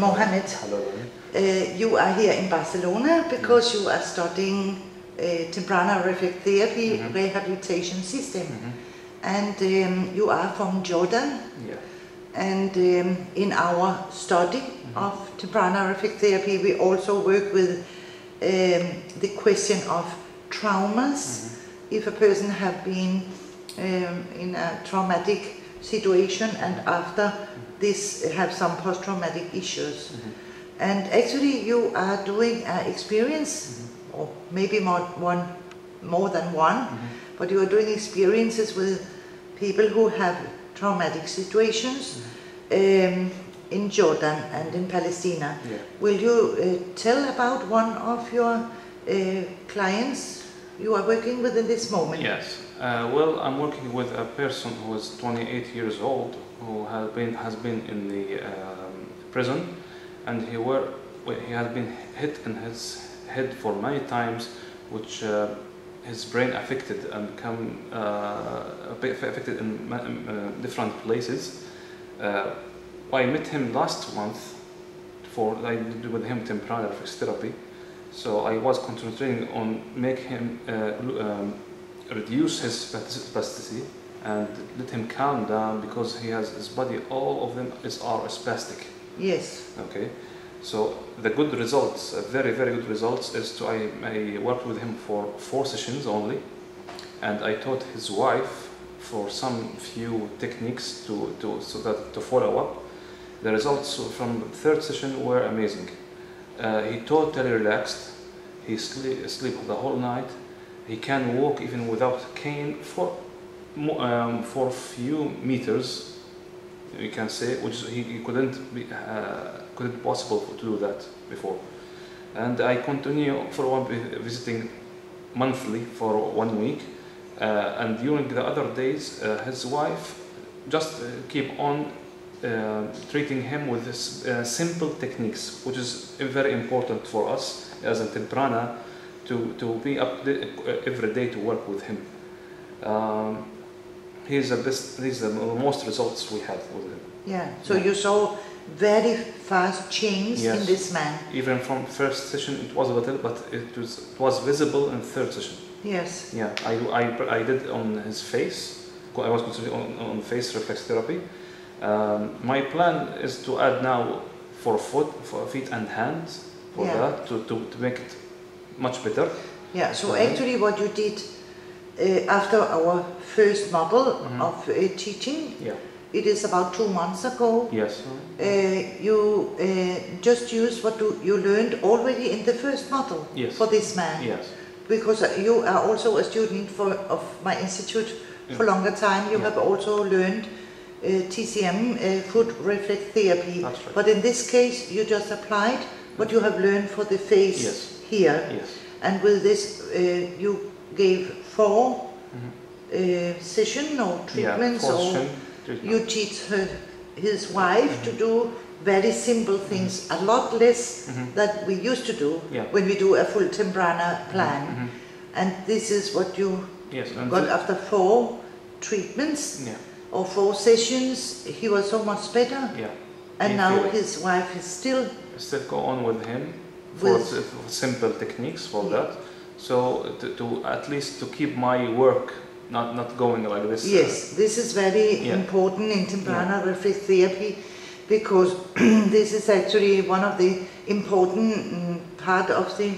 Mohannad. Hello. You are here in Barcelona because you are studying Temprana Reflex therapy rehabilitation system. And you are from Jordan. Yeah. And in our study of Temprana Reflex therapy, we also work with the question of traumas. If a person have been in a traumatic situation and after this have some post-traumatic issues. And actually you are doing an experience, or maybe more than one, but you are doing experiences with people who have traumatic situations in Jordan and in Palestine. Yeah. Will you tell about one of your clients you are working with in this moment? Yes. Well, I'm working with a person who is 28 years old, who has been in the prison, and he has been hit in his head for many times, which his brain affected and become affected in different places. I met him last month. I did with him Temprana Reflex therapy. So I was concentrating on make him reduce his spasticity and let him calm down, because his body, all of them are spastic. Yes. Okay. So the good results, very good results, is I worked with him for 4 sessions only, and I taught his wife for some few techniques to follow up. The results from the 3rd session were amazing. He totally relaxed. He sleep the whole night. He can walk even without cane for few meters, you can say, which he couldn't possible to do that before. And I continue for visiting monthly for 1 week, and during the other days, his wife just keep on treating him with this simple techniques, which is very important for us as a Temprana to be up every day to work with him. He's the most results we have with him. Yeah. So you saw very fast change in this man. Even from 1st session it was a little, but it was visible in 3rd session. Yes. Yeah. I did on his face. I was concentrating on face reflex therapy. My plan is to add now for feet and hands for that to make it much better. Yeah. So actually, what you did after our first model of teaching, it is about 2 months ago. Yes. You just used what you learned already in the first model for this man. Yes. Because you are also a student of my institute for longer time. You have also learned TCM, foot reflex therapy. That's right. But in this case, you just applied what you have learned for the face here. Yes. And with this, you gave 4 session or treatments, or you teach his wife to do very simple things, a lot less that we used to do when we do a full Temprana plan. And this is what you got after 4 treatments or 4 sessions. He was so much better. And now his wife is still go on with him for simple techniques for that. So to at least to keep my work not going like this. Yes, this is very important in Temprana Reflex therapy, because this is actually one of the important part of the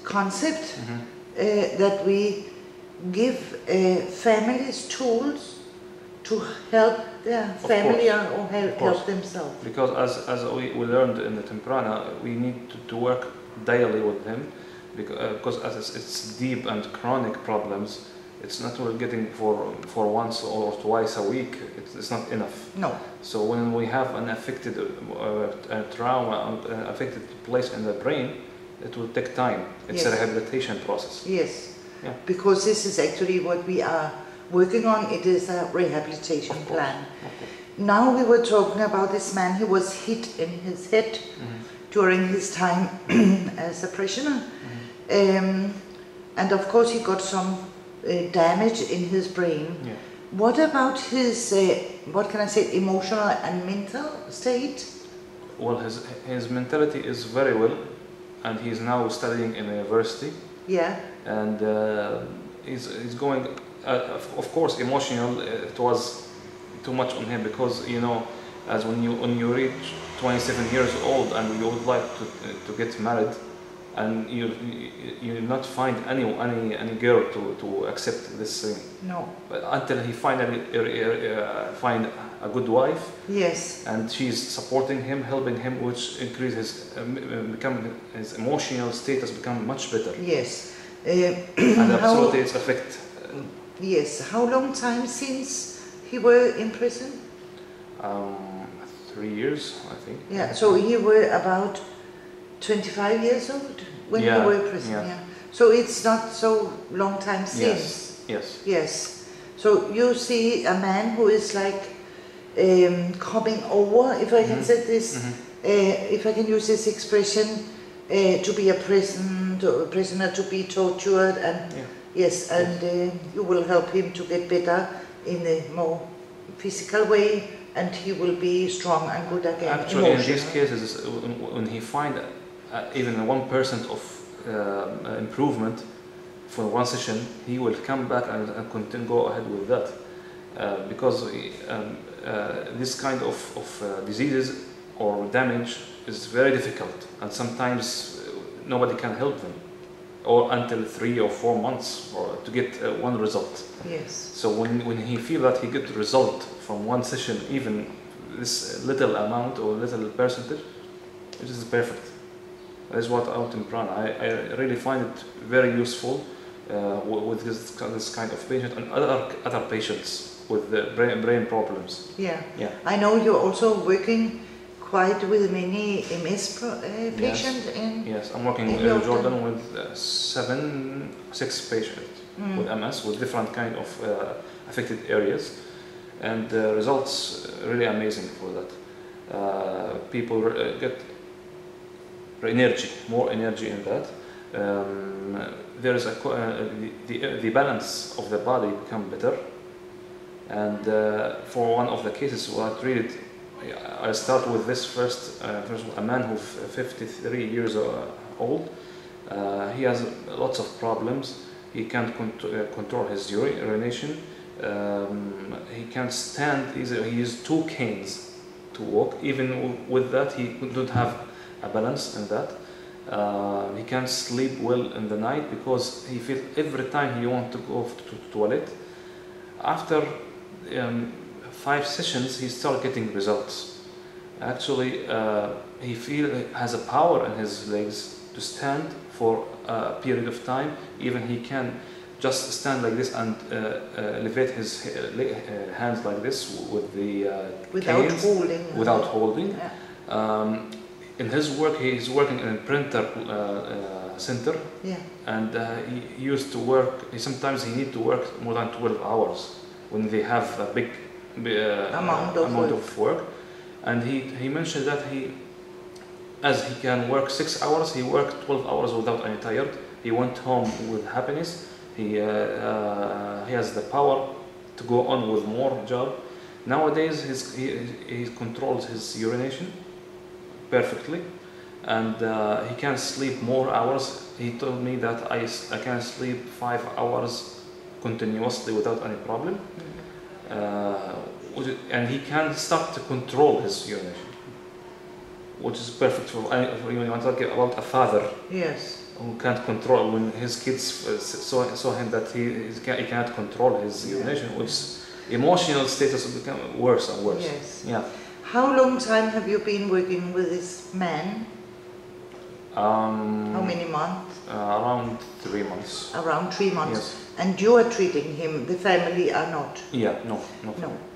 concept, that we give families tools to help their family or help themselves. Because as we learned in the Temprana, we need to work daily with him, because as it's deep and chronic problems. It's not really getting for once or twice a week. It's not enough. No. So when we have an affected trauma, affected place in the brain, it will take time. It's a rehabilitation process. Yes. Yeah. Because this is actually what we are working on. It is a rehabilitation plan. Now we were talking about this man. He was hit in his head during his time as a prisoner, and of course he got some damage in his brain. What about his, what can I say, emotional and mental state? well, his mentality is very well, and he's now studying in a university. Yeah. And he's going. Of course, emotional. It was too much on him because, you know, as when you reach 27 years old and you would like to get married, and you not find any girl to accept this thing. No. But until he finally find a good wife. Yes. And she's supporting him, helping him, which increases his emotional status become much better. Yes. And absolutely it's affect. Yes. How long time since he were in prison? 3 years, I think. Yeah. So he were about 25 years old when he were in prison. Yeah. So it's not so long time since. Yes. Yes. So you see a man who is like coming over, if I can say this, if I can use this expression, to be a prisoner, to be tortured, and yes, and you will help him to get better in a more physical way, and he will be strong and good again. Actually, in these cases, when he find even 1% of improvement for one session, he will come back and continue go ahead with that, because this kind of diseases or damage is very difficult, and sometimes nobody can help them, or until 3 or 4 months to get one result. Yes. So when he feel that he get result from one session, even this little amount or little percentage, it is perfect. That is what out in Temprana. I really find it very useful with this kind of patient and other patients with the brain problems. Yeah. I know you're also working quite with many MS patients. Yes, I'm working in Jordan with 6 patients with MS with different kind of affected areas, and the results really amazing for that. People get more energy in that. There is the balance of the body become better, and for one of the cases where I treated, I start with this first a man who's 53 years old. He has lots of problems. He can't control his urination. He can't stand. He uses 2 canes to walk. Even with that, he don't have a balance in that. He can't sleep well in the night because he feels every time he wants to go to the toilet. After 5 sessions, he started getting results. Actually, he has a power in his legs to stand for a period of time. Even he can just stand like this and elevate his hands like this with the canes, without holding. Yeah. In his work, he is working in a printer center, and he used to work. Sometimes he need to work more than 12 hours when they have a big amount of work. And he mentioned that as he can work 6 hours, he worked 12 hours without any tired. He went home with happiness. He has the power to go on with more job. Nowadays, he controls his urination perfectly, and he can sleep more hours. He told me that I can sleep 5 hours continuously without any problem, and he can start to control his urination, which is perfect for when you want to talk about a father. Yes. Who can't control when his kids saw him that he cannot control his urination, which emotional status will become worse and worse. Yes. Yeah. How long time have you been working with this man? How many months? Around 3 months. Around 3 months. Yes. And you are treating him, the family are not? Yeah, no.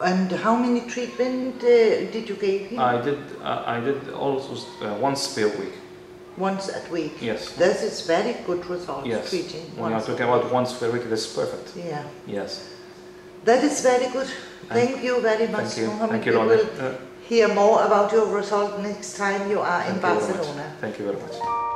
And how many treatment did you give him? I did also once per week. Once a week? Yes. That is very good result, yes. treating. When you're talking about once per week, that's perfect. Yeah. Yes. That is very good. Thank you very much, Mohannad. Thank you, we will hear more about your result next time you are in Barcelona. Thank you very much.